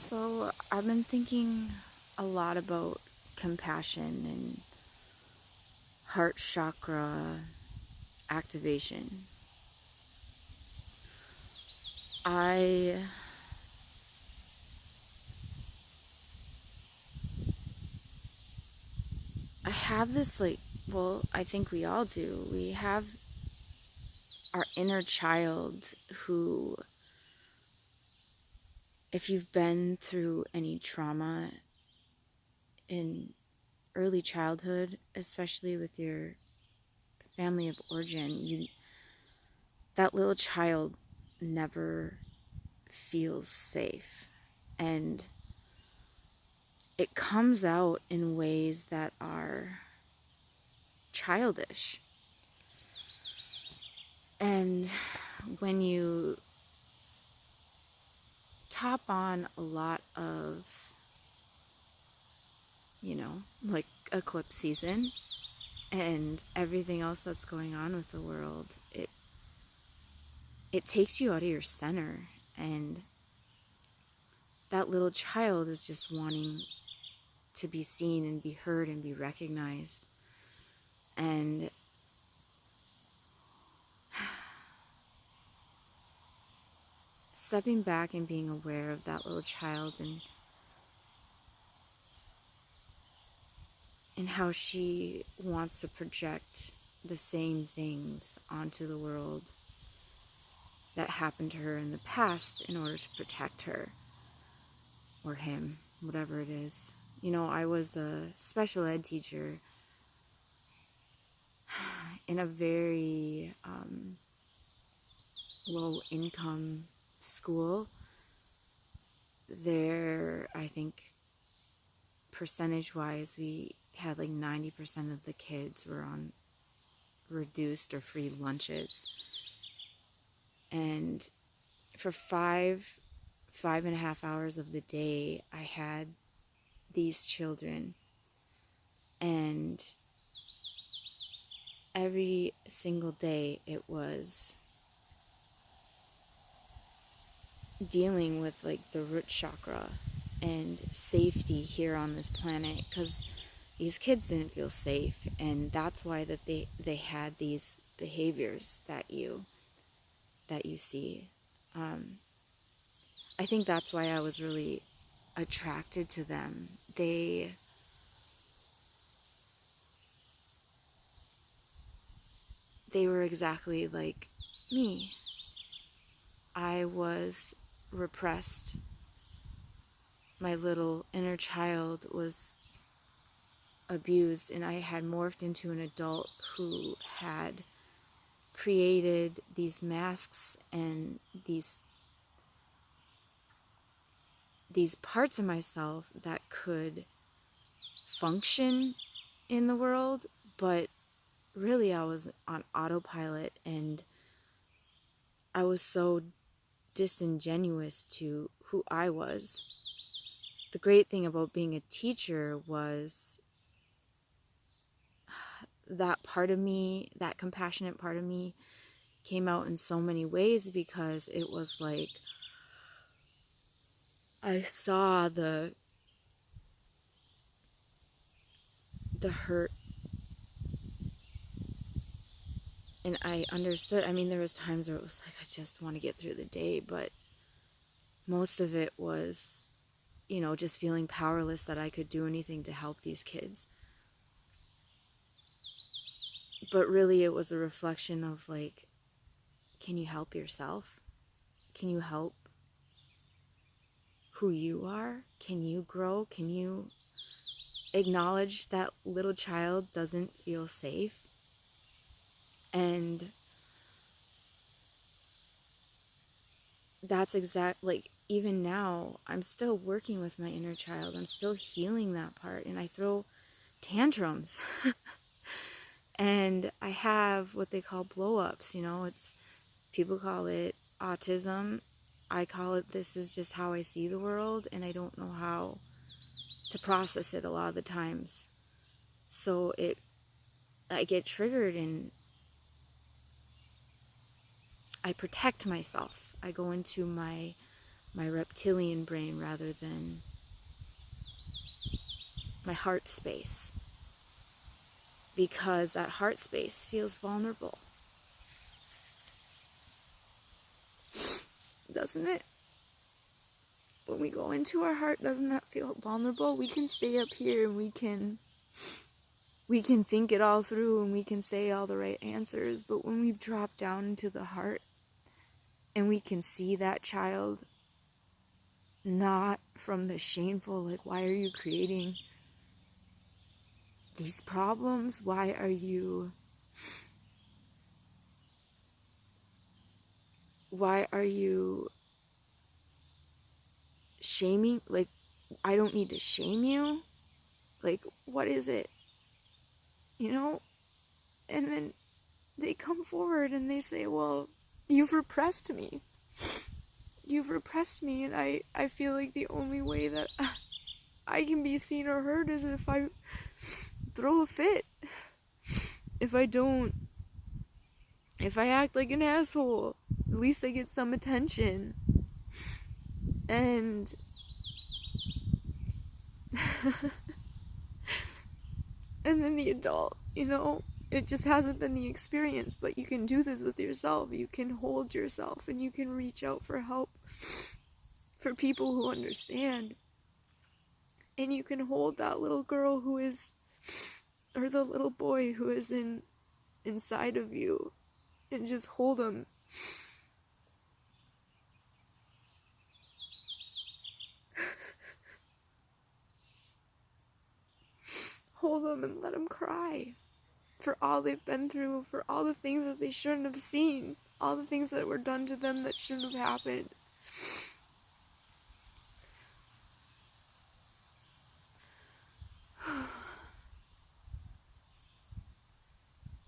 So I've been thinking a lot about compassion and heart chakra activation. I I have this I think we all do. We have our inner child who, if you've been through any trauma in early childhood, especially with your family of origin, that little child never feels safe. And it comes out in ways that are childish. And when you top on a lot of, like eclipse season and everything else that's going on with the world, it takes you out of your center. And that little child is just wanting to be seen and be heard and be recognized. And stepping back and being aware of that little child and how she wants to project the same things onto the world that happened to her in the past in order to protect her or him, whatever it is. I was a special ed teacher in a very low income school. There, I think, percentage wise, we had like 90% of the kids were on reduced or free lunches. And for 5.5 hours of the day, I had these children, and every single day it was dealing with like the root chakra and safety here on this planet, because these kids didn't feel safe, and that's why that they had these behaviors that you see. I think that's why I was really attracted to them. They were exactly like me. I was repressed. My little inner child was abused, and I had morphed into an adult who had created these masks and these parts of myself that could function in the world, but really I was on autopilot, and I was so disingenuous to who I was. The great thing about being a teacher was that part of me, that compassionate part of me, came out in so many ways, because it was like I saw the hurt, and I understood. I mean, there was times where it was like I just want to get through the day, but most of it was, just feeling powerless that I could do anything to help these kids. But really it was a reflection of like, can you help yourself? Can you help who you are? Can you grow? Can you acknowledge that little child doesn't feel safe? And that's like, even now, I'm still working with my inner child. I'm still healing that part, and I throw tantrums. And I have what they call blow-ups, it's, people call it autism. I call it, this is just how I see the world, and I don't know how to process it a lot of the times. So I get triggered, and I protect myself. I go into my my reptilian brain rather than my heart space, because that heart space feels vulnerable, doesn't it? When we go into our heart, doesn't that feel vulnerable? We can stay up here and we can think it all through and we can say all the right answers, but when we drop down into the heart and we can see that child not from the shameful, like, why are you creating these problems? Why are you shaming? Like, I don't need to shame you. Like, what is it? You know? And then they come forward and they say, well, you've repressed me. You've repressed me, and I feel like the only way that I can be seen or heard is if I throw a fit. If I act like an asshole, at least I get some attention. And and then the adult, it just hasn't been the experience, but you can do this with yourself. You can hold yourself and you can reach out for help for people who understand. And you can hold that little girl or the little boy who is inside of you, and just hold them. Hold them and let them cry for all they've been through, for all the things that they shouldn't have seen, all the things that were done to them that shouldn't have happened.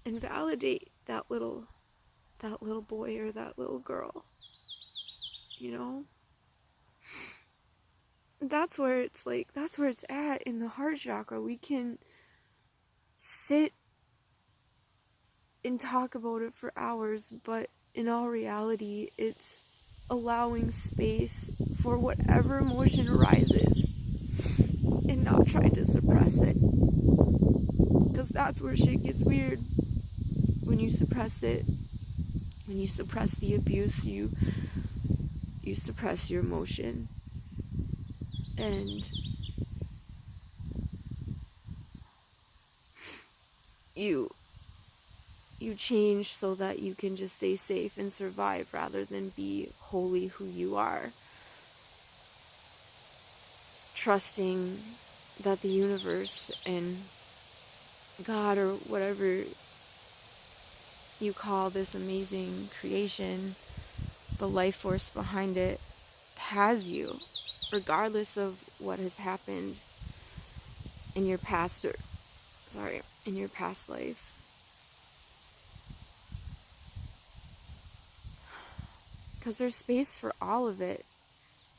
And validate that little boy or that little girl. That's where it's at in the heart chakra. We can sit and talk about it for hours, but in all reality, it's allowing space for whatever emotion arises and not trying to suppress it. Because that's where shit gets weird. When you suppress it, when you suppress the abuse, you suppress your emotion. And you change so that you can just stay safe and survive rather than be wholly who you are. Trusting that the universe and God, or whatever you call this amazing creation, the life force behind it, has you, regardless of what has happened in your past life. Because there's space for all of it.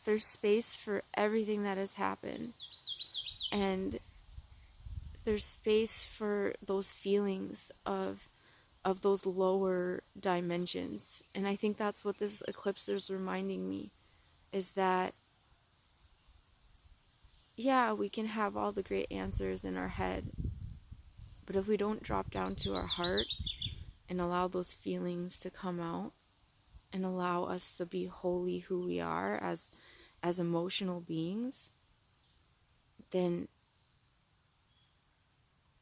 There's space for everything that has happened. And there's space for those feelings of those lower dimensions. And I think that's what this eclipse is reminding me, is that, yeah, we can have all the great answers in our head, but if we don't drop down to our heart and allow those feelings to come out and allow us to be wholly who we are as emotional beings, then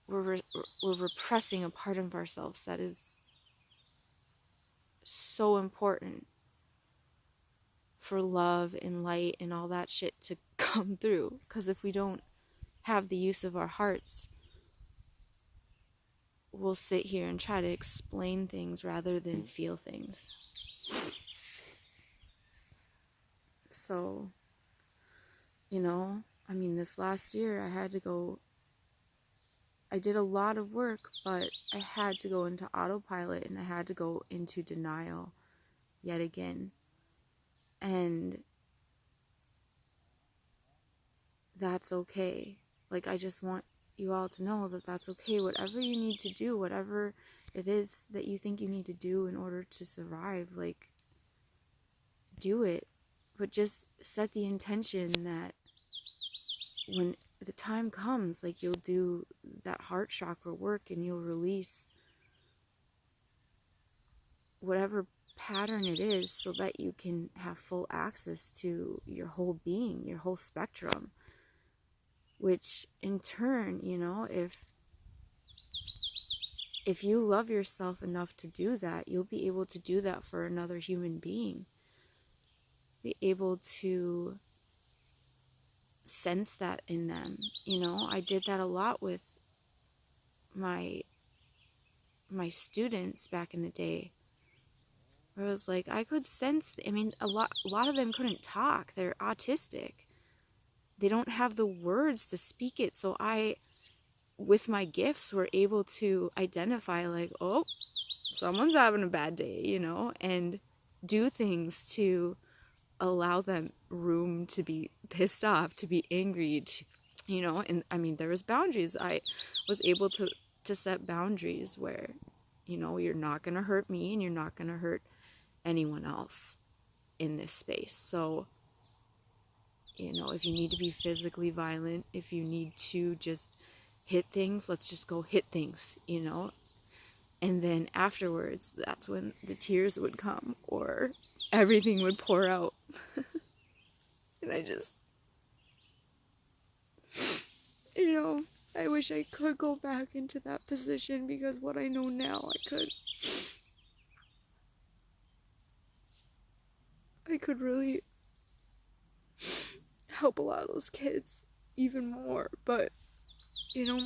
we're repressing a part of ourselves that is so important for love and light and all that shit to come through. Because if we don't have the use of our hearts, we'll sit here and try to explain things rather than feel things. So, this last year I did a lot of work, but I had to go into autopilot and I had to go into denial yet again. And that's okay. Like, I just want you all to know that that's okay. Whatever you need to do, whatever it is that you think you need to do in order to survive, like, do it. But just set the intention that when the time comes, like, you'll do that heart chakra work and you'll release whatever pattern it is so that you can have full access to your whole being, your whole spectrum. Which in turn, you know, if you love yourself enough to do that, you'll be able to do that for another human being. Be able to sense that in them. You know, I did that a lot with my students back in the day. Where I was like, I could sense, I mean, a lot of them couldn't talk. They're autistic. They don't have the words to speak it. So I, with my gifts, were able to identify, like, oh, someone's having a bad day, you know, and do things to allow them room to be pissed off, to be angry, you know. And I mean, there was boundaries. I was able to set boundaries where, you know, you're not going to hurt me and you're not going to hurt anyone else in this space. So, you know, if you need to be physically violent, if you need to just hit things, let's just go hit things, you know. And then afterwards, that's when the tears would come or everything would pour out. And I just, you know, I wish I could go back into that position, because what I know now, I could really help a lot of those kids even more. But, you know,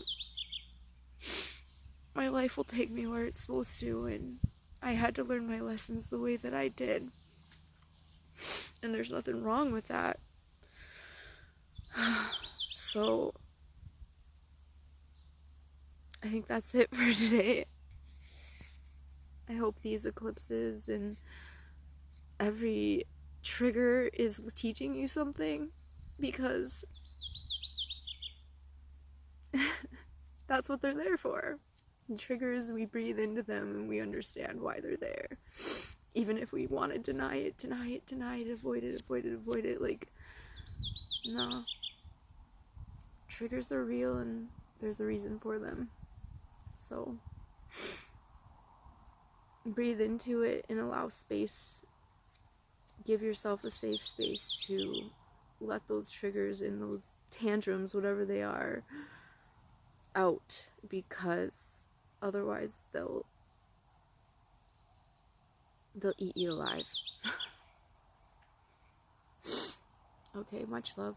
my life will take me where it's supposed to, and I had to learn my lessons the way that I did. And there's nothing wrong with that. So, I think that's it for today. I hope these eclipses and every trigger is teaching you something, because that's what they're there for. And triggers, we breathe into them and we understand why they're there. Even if we want to deny it, avoid it, like, no. Triggers are real and there's a reason for them. So, breathe into it and allow space. Give yourself a safe space to let those triggers and those tantrums, whatever they are, out, because otherwise they'll eat you alive. Okay, much love.